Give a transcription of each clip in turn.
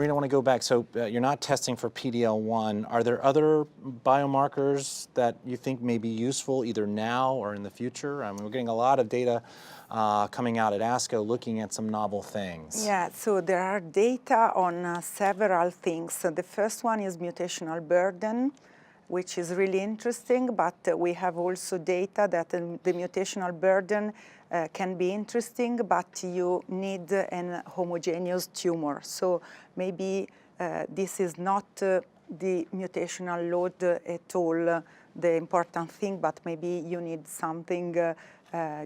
Marina, I want to go back. So you're not testing for PD-L1. Are there other biomarkers that you think may be useful either now or in the future? I mean, we're getting a lot of data coming out at ASCO looking at some novel things. Yeah, so there are data on several things. So the first one is mutational burden, which is really interesting, but we have also data that the mutational burden can be interesting, but you need an homogeneous tumor. So maybe this is not the mutational load at all the important thing, but maybe you need something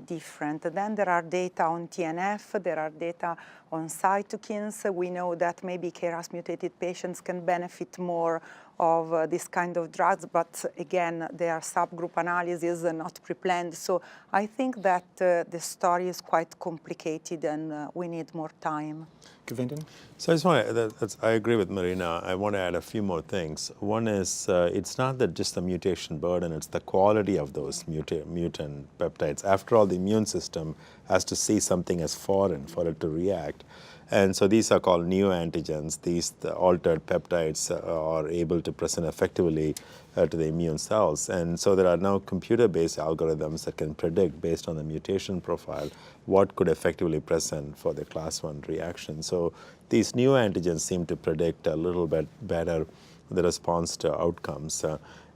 different. Then there are data on TNF, there are data on cytokines. We know that maybe KRAS mutated patients can benefit more of this kind of drugs, but again, they are subgroup analyses and not pre-planned. So I think that the story is quite complicated and we need more time. Govindan? So I just want to, I agree with Marina. I want to add a few more things. One is, it's not that just the mutation burden, it's the quality of those mutant peptides. After all, the immune system has to see something as foreign for it to react. And so these are called neoantigens. The altered peptides are able to present effectively to the immune cells. And so there are now computer-based algorithms that can predict, based on the mutation profile, what could effectively present for the class 1 reaction. So these neoantigens seem to predict a little bit better the response to outcomes.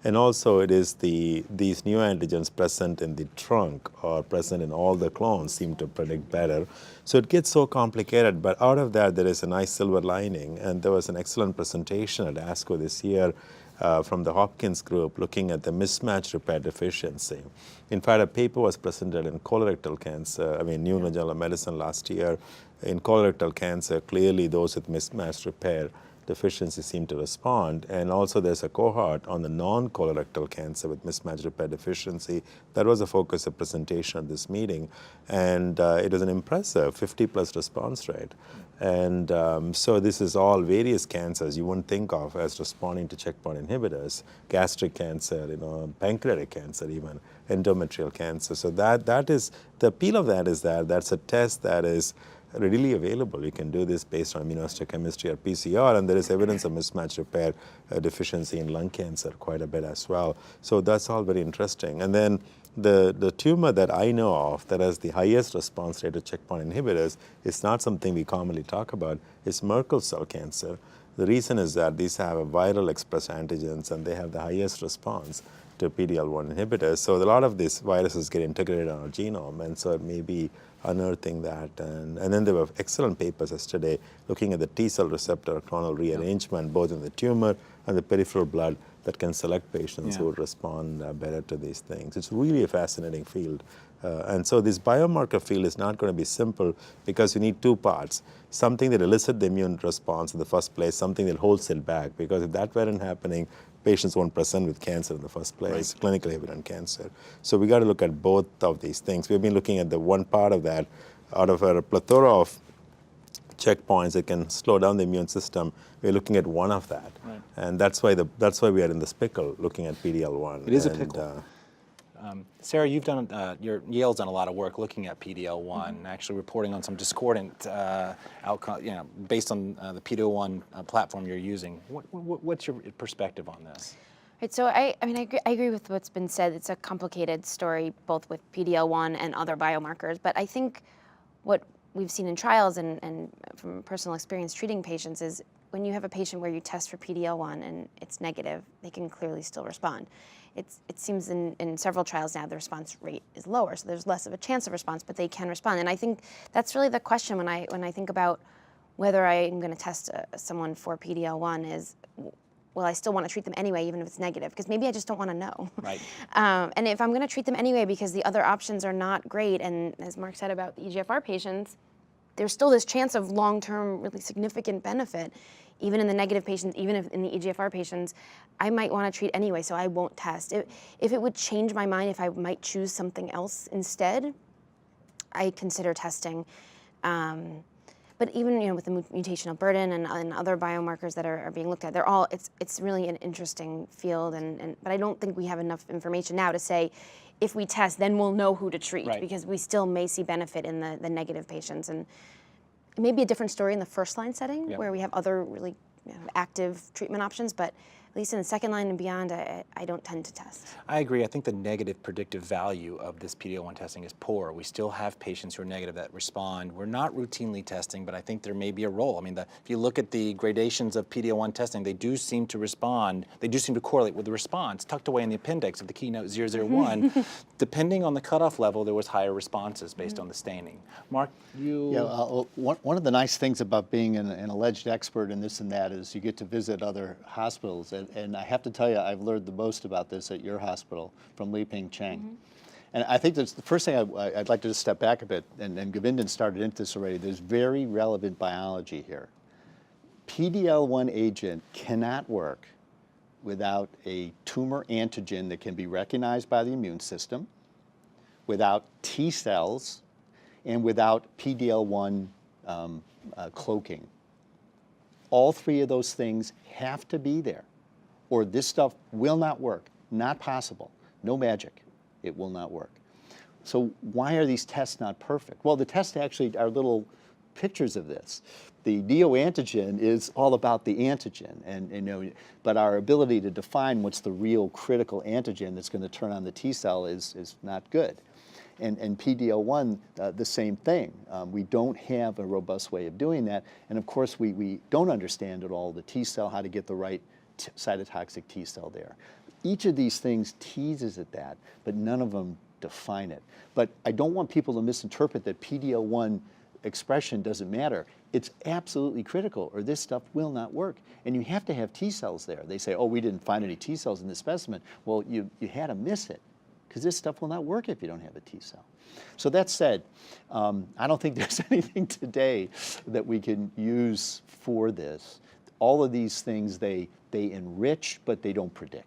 And also it is these neoantigens present in the trunk or present in all the clones seem to predict better. So it gets so complicated, but out of that there is a nice silver lining. And there was an excellent presentation at ASCO this year from the Hopkins group looking at the mismatch repair deficiency. In fact, a paper was presented in colorectal cancer, New England Journal of Medicine last year. In colorectal cancer, clearly those with mismatch repair deficiency seem to respond. And also there's a cohort on the non-colorectal cancer with mismatch repair deficiency. That was a focus of presentation at this meeting. And it was an impressive 50+ response rate. And so this is all various cancers you wouldn't think of as responding to checkpoint inhibitors, gastric cancer, pancreatic cancer even, endometrial cancer. So that is, the appeal of that is that that's a test that is readily available. You can do this based on immunohistochemistry or PCR, and there is evidence of mismatch repair deficiency in lung cancer quite a bit as well. So that's all very interesting. And then the tumor that I know of that has the highest response rate to checkpoint inhibitors is not something we commonly talk about. It's Merkel cell cancer. The reason is that these have a viral expressed antigens and they have the highest response to PD-L1 inhibitors. So a lot of these viruses get integrated on our genome, and so it may be unearthing that. And then there were excellent papers yesterday looking at the T-cell receptor clonal rearrangement, both in the tumor and the peripheral blood, that can select patients who would respond better to these things. It's really a fascinating field. And so this biomarker field is not going to be simple because you need two parts. Something that elicits the immune response in the first place, something that holds it back, because if that weren't happening, patients won't present with cancer in the first place, clinically evident cancer. So we got to look at both of these things. We've been looking at the one part of that out of a plethora of checkpoints that can slow down the immune system. We're looking at one of that. Right. And that's why we are in this pickle looking at PD-L1. It is a pickle. Sarah, you've done, Yale's done a lot of work looking at PD-L1, actually reporting on some discordant outcome, based on the PD-L1 platform you're using. What's your perspective on this? Right, so I agree with what's been said. It's a complicated story, both with PD-L1 and other biomarkers. But I think what we've seen in trials and from personal experience treating patients is when you have a patient where you test for PD-L1 and it's negative, they can clearly still respond. It seems in several trials now the response rate is lower, so there's less of a chance of response, but they can respond. And I think that's really the question when I think about whether I'm going to test someone for PD-L1 is, well, I still want to treat them anyway, even if it's negative, because maybe I just don't want to know. Right. And if I'm going to treat them anyway because the other options are not great, and as Mark said about the EGFR patients, there's still this chance of long-term, really significant benefit, even in the negative patients, even if in the EGFR patients, I might want to treat anyway, so I won't test. If it would change my mind, if I might choose something else instead, I consider testing. But even with the mutational burden and other biomarkers that are being looked at, they're all, it's really an interesting field, but I don't think we have enough information now to say, if we test, then we'll know who to treat, because we still may see benefit in the negative patients. And It may be a different story in the first line setting Yeah. where we have other really active treatment options, but at least in the second line and beyond, I don't tend to test. I agree. I think the negative predictive value of this PD-L1 testing is poor. We still have patients who are negative that respond. We're not routinely testing, but I think there may be a role. I mean, if you look at the gradations of PD-L1 testing, they do seem to respond. They do seem to correlate with the response tucked away in the appendix of the Keynote 001. Depending on the cutoff level, there was higher responses based on the staining. Mark, you... Yeah, one of the nice things about being an alleged expert in this and that is you get to visit other hospitals. And I have to tell you, I've learned the most about this at your hospital from Liping Cheng. And I think that's the first thing I'd like to just step back a bit, and Govindan started into this already. There's very relevant biology here. PD-L1 agent cannot work without a tumor antigen that can be recognized by the immune system, without T cells, and without PD-L1 cloaking. All three of those things have to be there, or this stuff will not work. Not possible. No magic. It will not work. So why are these tests not perfect? Well, the tests actually are little pictures of this. The neoantigen is all about the antigen, and but our ability to define what's the real critical antigen that's going to turn on the T cell is not good. And PD-L1, the same thing. We don't have a robust way of doing that, and of course we don't understand at all the T cell, how to get the right cytotoxic T cell there. Each of these things teases at that, but none of them define it. But I don't want people to misinterpret that PD-L1 expression doesn't matter. It's absolutely critical, or this stuff will not work. And you have to have T cells there. They say, oh, we didn't find any T cells in this specimen. Well, you had to miss it, because this stuff will not work if you don't have a T cell. So that said, I don't think there's anything today that we can use for this. All of these things, they enrich, but they don't predict.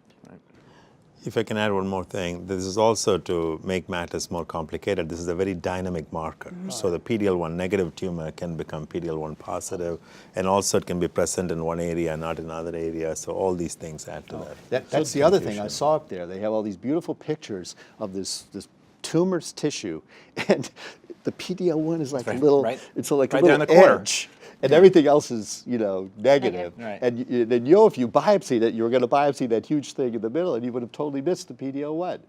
If I can add one more thing, this is also to make matters more complicated. This is a very dynamic marker. So the PD-L1 negative tumor can become PD-L1 positive, and also it can be present in one area, not in other areas. So all these things add to that. That's the other thing I saw up there. They have all these beautiful pictures of this tumor's tissue, and the PD-L1 is like a little, it's like a little edge. And everything else is, negative. Right. And then if you biopsied it, you were going to biopsy that huge thing in the middle, and you would have totally missed the PD-L1.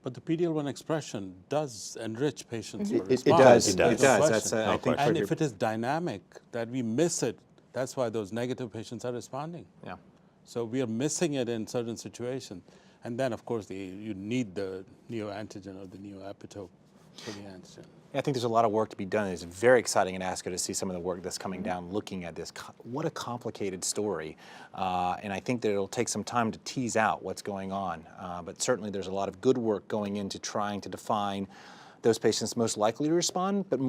But the PD-L1 expression does enrich patients for It response. does. It does. That's, I think, And if it is dynamic, that we miss it, that's why those negative patients are responding. Yeah. So we are missing it in certain situations. And then, of course, you need the neoantigen or the neoepitope for the antigen. I think there's a lot of work to be done. It's very exciting at ASCO to see some of the work that's coming down looking at this. What a complicated story. And I think that it'll take some time to tease out what's going on. But certainly there's a lot of good work going into trying to define those patients most likely to respond, but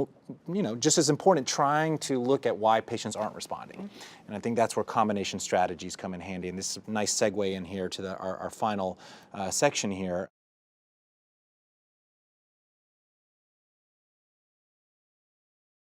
just as important, trying to look at why patients aren't responding. And I think that's where combination strategies come in handy. And this is a nice segue in here to our final section here.